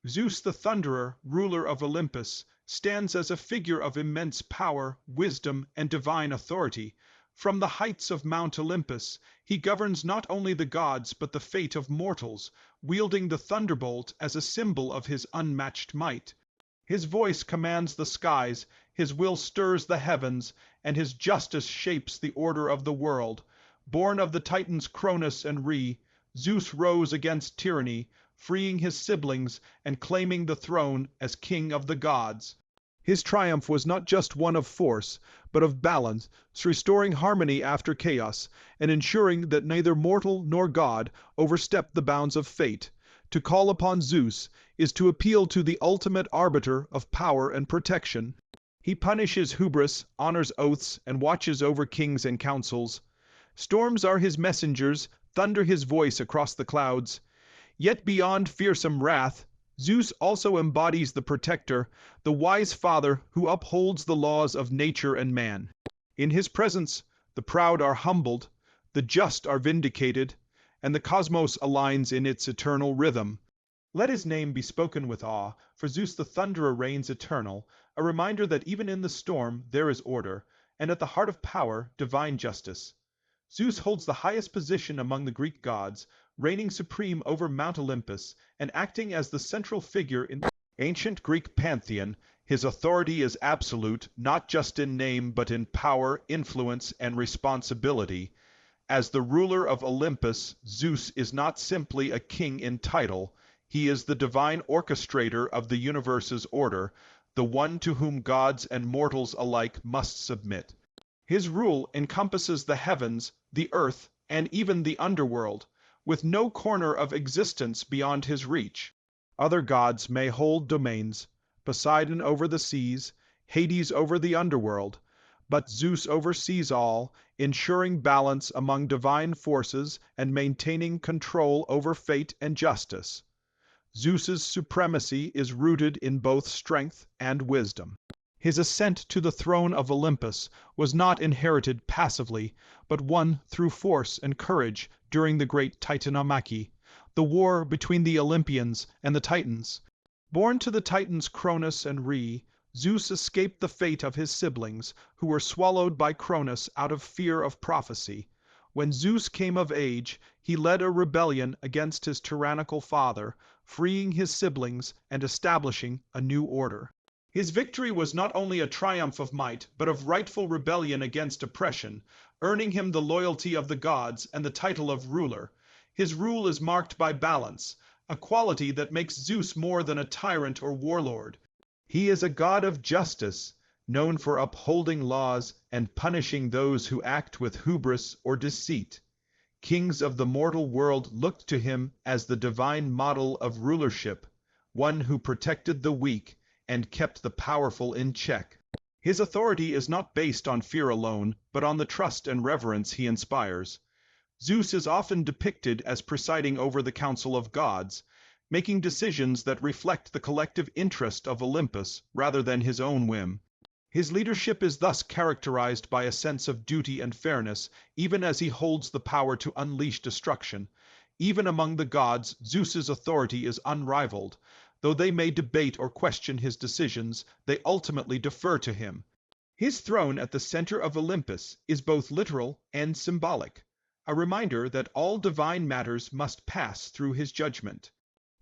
Zeus the Thunderer, ruler of Olympus, stands as a figure of immense power, wisdom, and divine authority. From the heights of Mount Olympus, he governs not only the gods but the fate of mortals, wielding the thunderbolt as a symbol of his unmatched might. His voice commands the skies, his will stirs the heavens, and his justice shapes the order of the world. Born of the Titans Cronus and Rhe, Zeus rose against tyranny, freeing his siblings and claiming the throne as king of the gods. His triumph was not just one of force, but of balance, restoring harmony after chaos, and ensuring that neither mortal nor god overstepped the bounds of fate. To call upon Zeus is to appeal to the ultimate arbiter of power and protection. He punishes hubris, honors oaths, and watches over kings and councils. Storms are his messengers, thunder his voice across the clouds. Yet beyond fearsome wrath, Zeus also embodies the protector, the wise father who upholds the laws of nature and man. In his presence, the proud are humbled, the just are vindicated, and the cosmos aligns in its eternal rhythm. Let his name be spoken with awe, for Zeus the Thunderer reigns eternal, a reminder that even in the storm there is order, and at the heart of power, divine justice. Zeus holds the highest position among the Greek gods, reigning supreme over Mount Olympus and acting as the central figure in the ancient Greek pantheon. His authority is absolute, not just in name but in power, influence, and responsibility. As the ruler of Olympus, Zeus is not simply a king in title. He is the divine orchestrator of the universe's order, the one to whom gods and mortals alike must submit. His rule encompasses the heavens, the earth, and even the underworld, with no corner of existence beyond his reach. Other gods may hold domains, Poseidon over the seas, Hades over the underworld, but Zeus oversees all, ensuring balance among divine forces and maintaining control over fate and justice. Zeus's supremacy is rooted in both strength and wisdom. His ascent to the throne of Olympus was not inherited passively, but won through force and courage during the great Titanomachy, the war between the Olympians and the Titans. Born to the Titans Cronus and Rhe, Zeus escaped the fate of his siblings, who were swallowed by Cronus out of fear of prophecy. When Zeus came of age, he led a rebellion against his tyrannical father, freeing his siblings and establishing a new order. His victory was not only a triumph of might, but of rightful rebellion against oppression, earning him the loyalty of the gods and the title of ruler. His rule is marked by balance, a quality that makes Zeus more than a tyrant or warlord. He is a god of justice, known for upholding laws and punishing those who act with hubris or deceit. Kings of the mortal world looked to him as the divine model of rulership, one who protected the weak and kept the powerful in check. His authority is not based on fear alone, but on the trust and reverence he inspires. Zeus is often depicted as presiding over the council of gods, making decisions that reflect the collective interest of Olympus rather than his own whim. His leadership is thus characterized by a sense of duty and fairness, even as he holds the power to unleash destruction. Even among the gods, Zeus's authority is unrivaled. Though they may debate or question his decisions, they ultimately defer to him. His throne at the center of Olympus is both literal and symbolic, a reminder that all divine matters must pass through his judgment.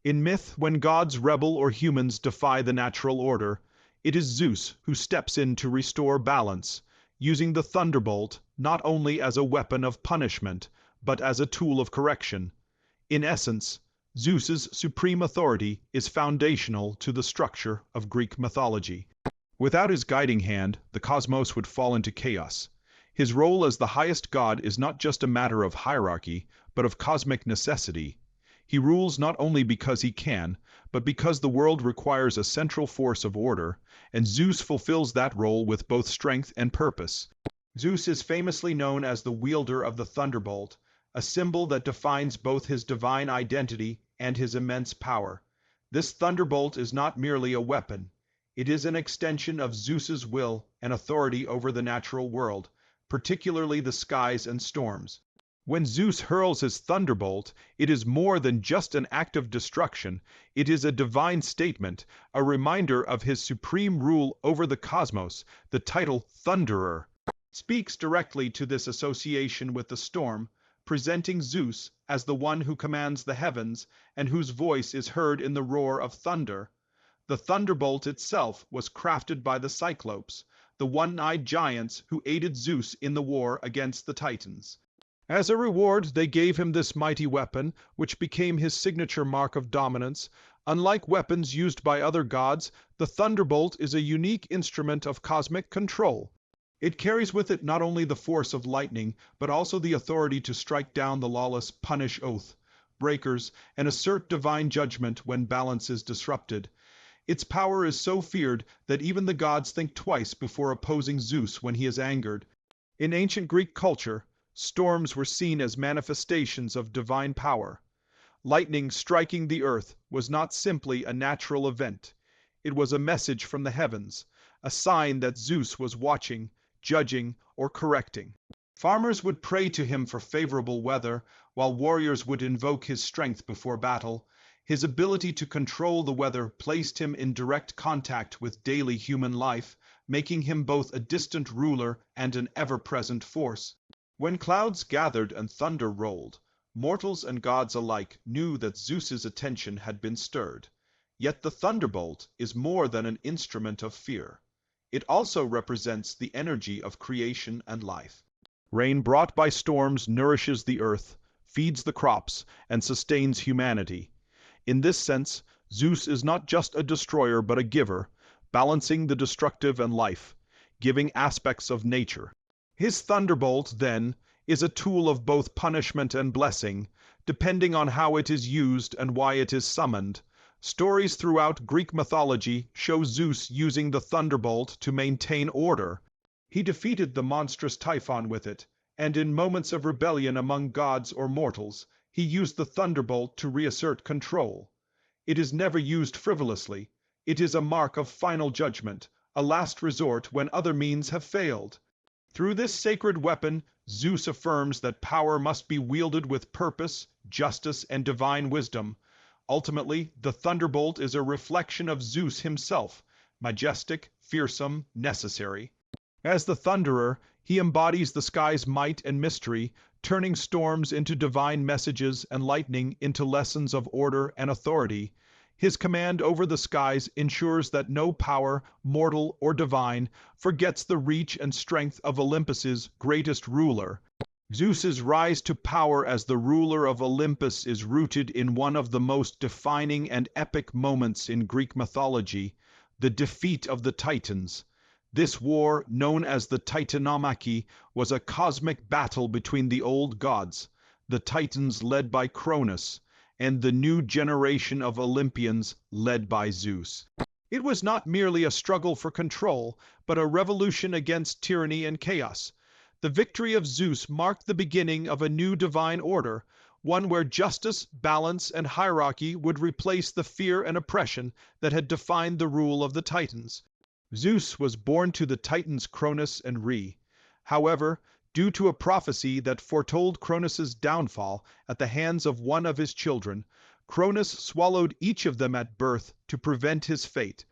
In myth, when gods rebel or humans defy the natural order, it is Zeus who steps in to restore balance, using the Thunderbolt not only as a weapon of punishment, but as a tool of correction. In essence, Zeus's supreme authority is foundational to the structure of Greek mythology. Without his guiding hand, the cosmos would fall into chaos. His role as the highest god is not just a matter of hierarchy, but of cosmic necessity. He rules not only because he can, but because the world requires a central force of order, and Zeus fulfills that role with both strength and purpose. Zeus is famously known as the wielder of the Thunderbolt, a symbol that defines both his divine identity and his immense power. This thunderbolt is not merely a weapon. It is an extension of Zeus's will and authority over the natural world, particularly the skies and storms. When Zeus hurls his thunderbolt, it is more than just an act of destruction. It is a divine statement, a reminder of his supreme rule over the cosmos. The title Thunderer speaks directly to this association with the storm, presenting Zeus as the one who commands the heavens and whose voice is heard in the roar of thunder. The thunderbolt itself was crafted by the Cyclopes, the one-eyed giants who aided Zeus in the war against the Titans. As a reward, they gave him this mighty weapon, which became his signature mark of dominance. Unlike weapons used by other gods, the thunderbolt is a unique instrument of cosmic control. It carries with it not only the force of lightning, but also the authority to strike down the lawless, punish oath breakers, and assert divine judgment when balance is disrupted. Its power is so feared that even the gods think twice before opposing Zeus when he is angered. In ancient Greek culture, storms were seen as manifestations of divine power. Lightning striking the earth was not simply a natural event. It was a message from the heavens, a sign that Zeus was watching, judging, or correcting. Farmers would pray to him for favorable weather, while warriors would invoke his strength before battle. His ability to control the weather placed him in direct contact with daily human life, making him both a distant ruler and an ever-present force. When clouds gathered and thunder rolled, mortals and gods alike knew that Zeus's attention had been stirred. Yet the thunderbolt is more than an instrument of fear. It also represents the energy of creation and life. Rain brought by storms nourishes the earth, feeds the crops, and sustains humanity. In this sense, Zeus is not just a destroyer but a giver, balancing the destructive and life, giving aspects of nature. His thunderbolt, then, is a tool of both punishment and blessing, depending on how it is used and why it is summoned. Stories throughout Greek mythology show Zeus using the thunderbolt to maintain order. He defeated the monstrous Typhon with it, and in moments of rebellion among gods or mortals, he used the thunderbolt to reassert control. It is never used frivolously. It is a mark of final judgment, a last resort when other means have failed. Through this sacred weapon, Zeus affirms that power must be wielded with purpose, justice, and divine wisdom. Ultimately, the thunderbolt is a reflection of Zeus himself, majestic, fearsome, necessary. As the Thunderer, he embodies the sky's might and mystery, turning storms into divine messages and lightning into lessons of order and authority. His command over the skies ensures that no power, mortal or divine, forgets the reach and strength of Olympus's greatest ruler. Zeus's rise to power as the ruler of Olympus is rooted in one of the most defining and epic moments in Greek mythology, the defeat of the Titans. This war, known as the Titanomachy, was a cosmic battle between the old gods, the Titans led by Cronus, and the new generation of Olympians led by Zeus. It was not merely a struggle for control, but a revolution against tyranny and chaos. The victory of Zeus marked the beginning of a new divine order, one where justice, balance, and hierarchy would replace the fear and oppression that had defined the rule of the Titans. Zeus was born to the Titans Cronus and Rhea. However, due to a prophecy that foretold Cronus's downfall at the hands of one of his children, Cronus swallowed each of them at birth to prevent his fate.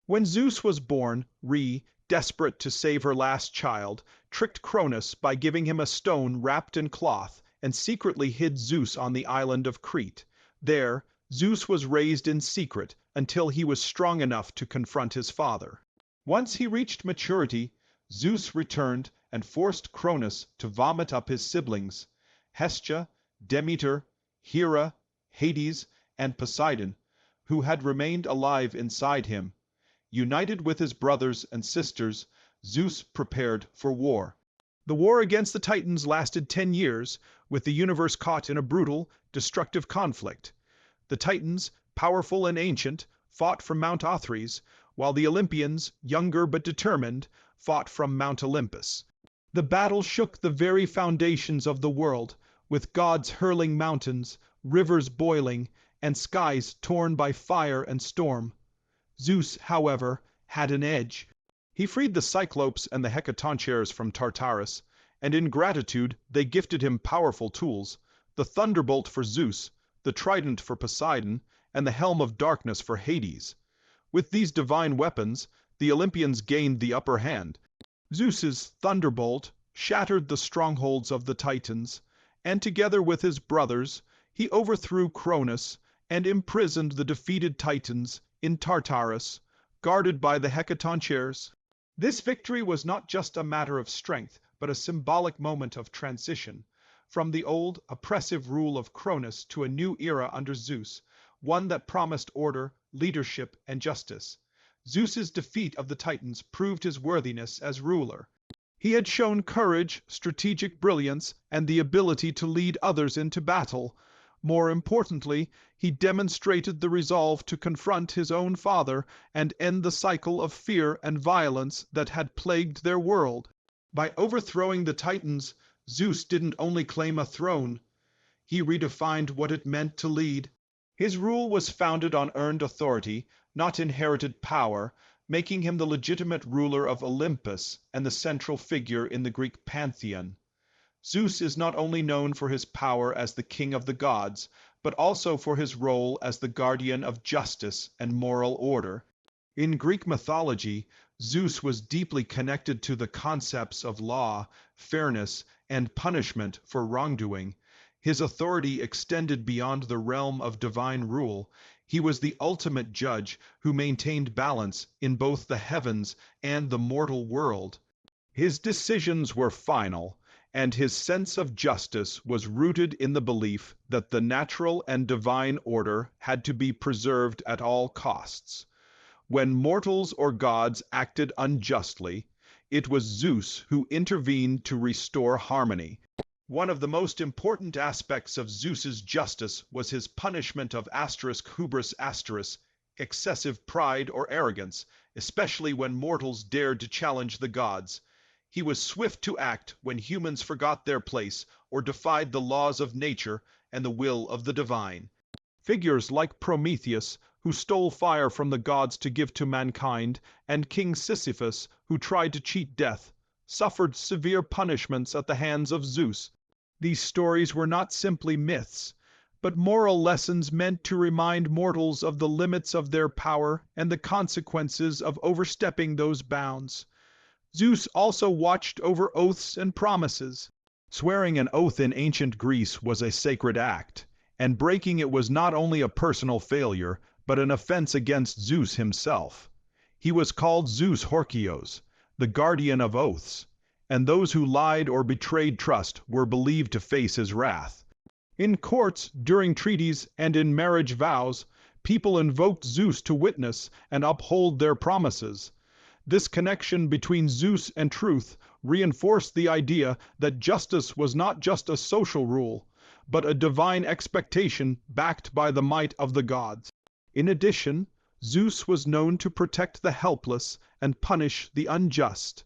When Zeus was born, Rhea, desperate to save her last child, tricked Cronus by giving him a stone wrapped in cloth and secretly hid Zeus on the island of Crete. There, Zeus was raised in secret until he was strong enough to confront his father. Once he reached maturity, Zeus returned and forced Cronus to vomit up his siblings, Hestia, Demeter, Hera, Hades, and Poseidon, who had remained alive inside him. United with his brothers and sisters, Zeus prepared for war. The war against the Titans lasted 10 years, with the universe caught in a brutal, destructive conflict. The Titans, powerful and ancient, fought from Mount Othrys, while the Olympians, younger but determined, fought from Mount Olympus. The battle shook the very foundations of the world, with gods hurling mountains, rivers boiling, and skies torn by fire and storm. Zeus, however, had an edge. He freed the Cyclopes and the Hecatoncheires from Tartarus, and in gratitude they gifted him powerful tools: the Thunderbolt for Zeus, the Trident for Poseidon, and the Helm of Darkness for Hades. With these divine weapons, the Olympians gained the upper hand. Zeus's Thunderbolt shattered the strongholds of the Titans, and together with his brothers, he overthrew Cronus and imprisoned the defeated Titans in Tartarus, guarded by the Hecatoncheires. This victory was not just a matter of strength, but a symbolic moment of transition, from the old, oppressive rule of Cronus to a new era under Zeus, one that promised order, leadership, and justice. Zeus's defeat of the Titans proved his worthiness as ruler. He had shown courage, strategic brilliance, and the ability to lead others into battle. More importantly, he demonstrated the resolve to confront his own father and end the cycle of fear and violence that had plagued their world. By overthrowing the Titans, Zeus didn't only claim a throne, he redefined what it meant to lead. His rule was founded on earned authority, not inherited power, making him the legitimate ruler of Olympus and the central figure in the Greek pantheon. Zeus is not only known for his power as the king of the gods, but also for his role as the guardian of justice and moral order. In Greek mythology, Zeus was deeply connected to the concepts of law, fairness, and punishment for wrongdoing. His authority extended beyond the realm of divine rule. He was the ultimate judge who maintained balance in both the heavens and the mortal world. His decisions were final, and his sense of justice was rooted in the belief that the natural and divine order had to be preserved at all costs. When mortals or gods acted unjustly, it was Zeus who intervened to restore harmony. One of the most important aspects of Zeus's justice was his punishment of hubris, excessive pride or arrogance, especially when mortals dared to challenge the gods. He was swift to act when humans forgot their place or defied the laws of nature and the will of the divine. Figures like Prometheus, who stole fire from the gods to give to mankind, and King Sisyphus, who tried to cheat death, suffered severe punishments at the hands of Zeus. These stories were not simply myths, but moral lessons meant to remind mortals of the limits of their power and the consequences of overstepping those bounds. Zeus also watched over oaths and promises. Swearing an oath in ancient Greece was a sacred act, and breaking it was not only a personal failure, but an offense against Zeus himself. He was called Zeus Horkios, the guardian of oaths, and those who lied or betrayed trust were believed to face his wrath. In courts, during treaties, and in marriage vows, people invoked Zeus to witness and uphold their promises. This connection between Zeus and truth reinforced the idea that justice was not just a social rule, but a divine expectation backed by the might of the gods. In addition, Zeus was known to protect the helpless and punish the unjust.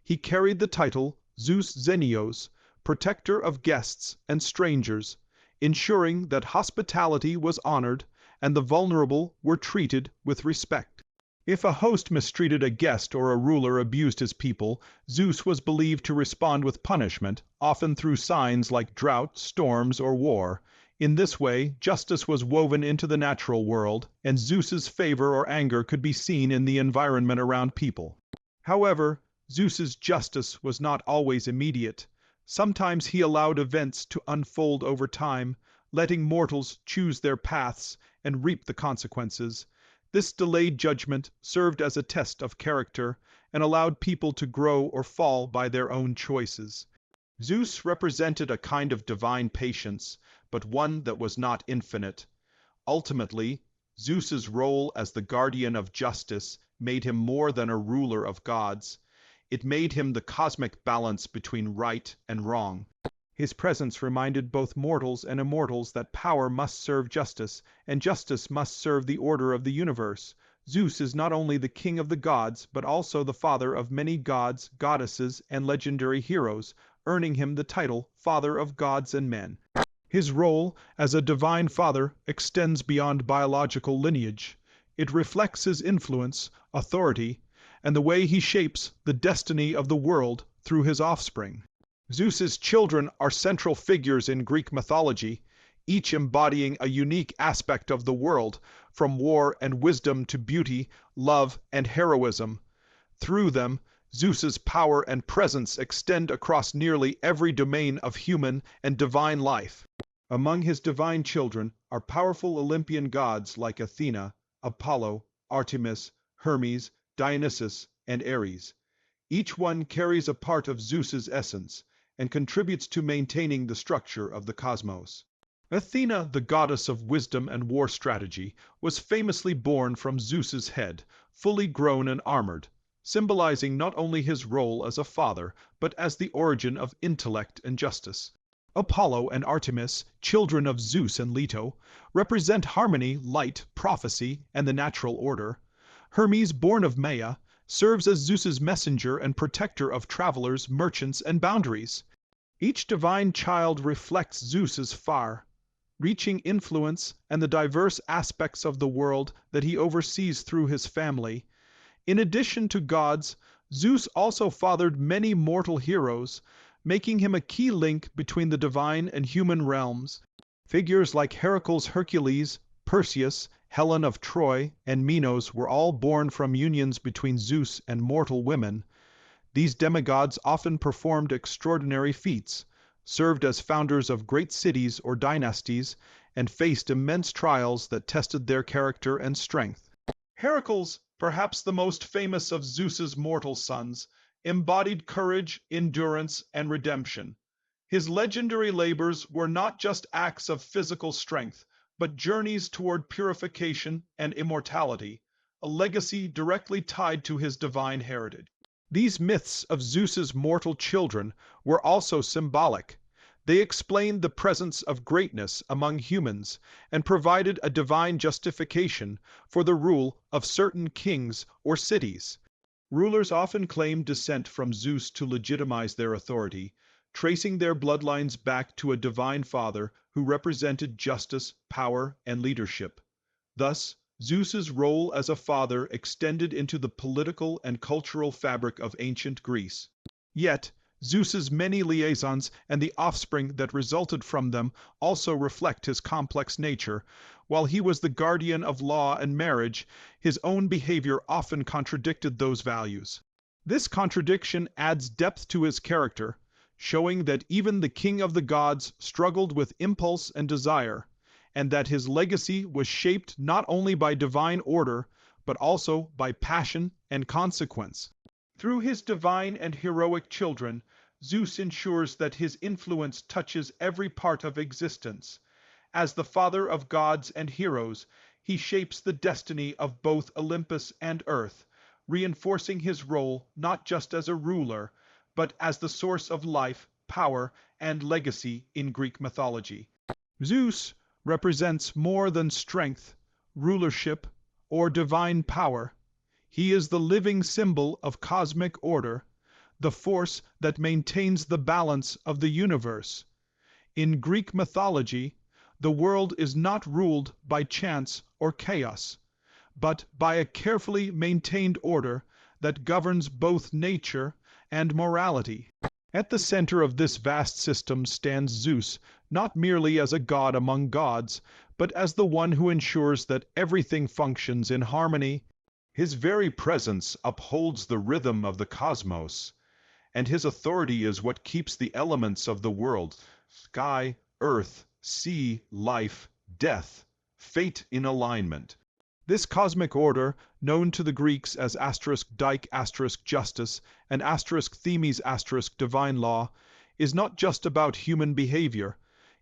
He carried the title Zeus Zenios, protector of guests and strangers, ensuring that hospitality was honored and the vulnerable were treated with respect. If a host mistreated a guest or a ruler abused his people, Zeus was believed to respond with punishment, often through signs like drought, storms, or war. In this way, justice was woven into the natural world, and Zeus's favor or anger could be seen in the environment around people. However, Zeus's justice was not always immediate. Sometimes he allowed events to unfold over time, letting mortals choose their paths and reap the consequences. This delayed judgment served as a test of character and allowed people to grow or fall by their own choices. Zeus represented a kind of divine patience, but one that was not infinite. Ultimately, Zeus's role as the guardian of justice made him more than a ruler of gods. It made him the cosmic balance between right and wrong. His presence reminded both mortals and immortals that power must serve justice, and justice must serve the order of the universe. Zeus is not only the king of the gods, but also the father of many gods, goddesses, and legendary heroes, earning him the title Father of Gods and Men. His role as a divine father extends beyond biological lineage. It reflects his influence, authority, and the way he shapes the destiny of the world through his offspring. Zeus's children are central figures in Greek mythology, each embodying a unique aspect of the world, from war and wisdom to beauty, love, and heroism. Through them, Zeus's power and presence extend across nearly every domain of human and divine life. Among his divine children are powerful Olympian gods like Athena, Apollo, Artemis, Hermes, Dionysus, and Ares. Each one carries a part of Zeus's essence and contributes to maintaining the structure of the cosmos. Athena, the goddess of wisdom and war strategy, was famously born from Zeus's head, fully grown and armored, symbolizing not only his role as a father, but as the origin of intellect and justice. Apollo and Artemis, children of Zeus and Leto, represent harmony, light, prophecy, and the natural order. Hermes, born of Maia, serves as Zeus's messenger and protector of travelers, merchants, and boundaries. Each divine child reflects Zeus's far-reaching influence and the diverse aspects of the world that he oversees through his family. In addition to gods, Zeus also fathered many mortal heroes, making him a key link between the divine and human realms. Figures like Hercules, Perseus, Helen of Troy, and Minos were all born from unions between Zeus and mortal women. These demigods often performed extraordinary feats, served as founders of great cities or dynasties, and faced immense trials that tested their character and strength. Heracles, perhaps the most famous of Zeus's mortal sons, embodied courage, endurance, and redemption. His legendary labors were not just acts of physical strength, but journeys toward purification and immortality, a legacy directly tied to his divine heritage. These myths of Zeus's mortal children were also symbolic. They explained the presence of greatness among humans and provided a divine justification for the rule of certain kings or cities. Rulers often claimed descent from Zeus to legitimize their authority, tracing their bloodlines back to a divine father who represented justice, power, and leadership. Thus, Zeus's role as a father extended into the political and cultural fabric of ancient Greece. Yet, Zeus's many liaisons and the offspring that resulted from them also reflect his complex nature. While he was the guardian of law and marriage, his own behavior often contradicted those values. This contradiction adds depth to his character, showing that even the king of the gods struggled with impulse and desire, and that his legacy was shaped not only by divine order, but also by passion and consequence. Through his divine and heroic children, Zeus ensures that his influence touches every part of existence. As the father of gods and heroes, he shapes the destiny of both Olympus and Earth, reinforcing his role not just as a ruler, but as the source of life, power, and legacy in Greek mythology. Zeus represents more than strength, rulership, or divine power. He is the living symbol of cosmic order, the force that maintains the balance of the universe. In Greek mythology, the world is not ruled by chance or chaos, but by a carefully maintained order that governs both nature and morality. At the center of this vast system stands Zeus, not merely as a god among gods, but as the one who ensures that everything functions in harmony. His very presence upholds the rhythm of the cosmos, and his authority is what keeps the elements of the world, sky, earth, sea, life, death, fate in alignment. This cosmic order, known to the Greeks as *dike *justice and *themes divine law, is not just about human behavior.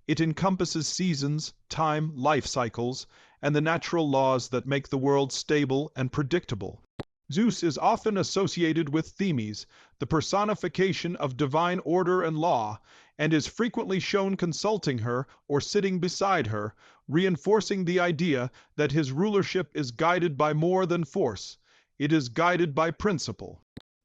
It encompasses seasons, time, life cycles, and the natural laws that make the world stable and predictable. Zeus is often associated with Themis, the personification of divine order and law, and is frequently shown consulting her or sitting beside her, reinforcing the idea that his rulership is guided by more than force. It is guided by principle.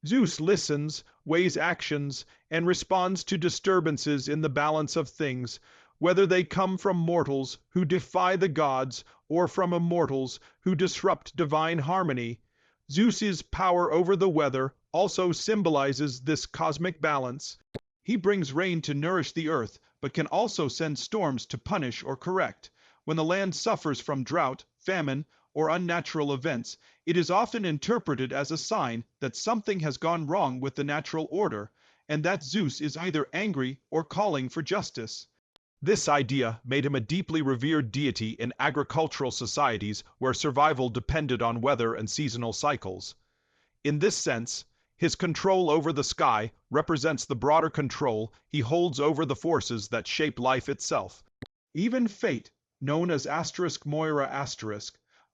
Zeus listens, weighs actions, and responds to disturbances in the balance of things, whether they come from mortals who defy the gods or from immortals who disrupt divine harmony. Zeus's power over the weather also symbolizes this cosmic balance. He brings rain to nourish the earth, but can also send storms to punish or correct. When the land suffers from drought, famine, or unnatural events, it is often interpreted as a sign that something has gone wrong with the natural order, and that Zeus is either angry or calling for justice. This idea made him a deeply revered deity in agricultural societies where survival depended on weather and seasonal cycles. In this sense, his control over the sky represents the broader control he holds over the forces that shape life itself. Even fate, known as Moira**,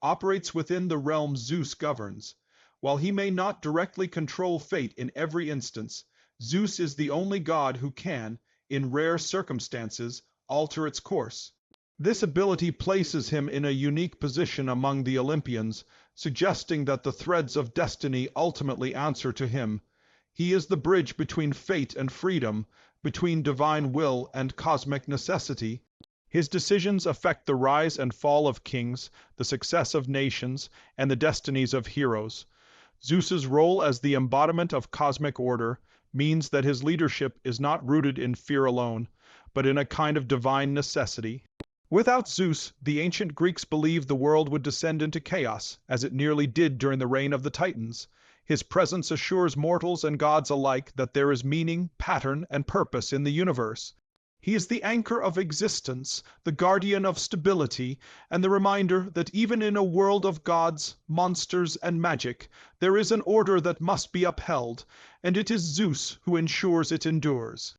operates within the realm Zeus governs. While he may not directly control fate in every instance, Zeus is the only god who can, in rare circumstances, alter its course. This ability places him in a unique position among the Olympians, suggesting that the threads of destiny ultimately answer to him. He is the bridge between fate and freedom, between divine will and cosmic necessity. His decisions affect the rise and fall of kings, the success of nations, and the destinies of heroes. Zeus's role as the embodiment of cosmic order means that his leadership is not rooted in fear alone, but in a kind of divine necessity. Without Zeus, the ancient Greeks believed the world would descend into chaos, as it nearly did during the reign of the Titans. His presence assures mortals and gods alike that there is meaning, pattern, and purpose in the universe. He is the anchor of existence, the guardian of stability, and the reminder that even in a world of gods, monsters, and magic, there is an order that must be upheld, and it is Zeus who ensures it endures.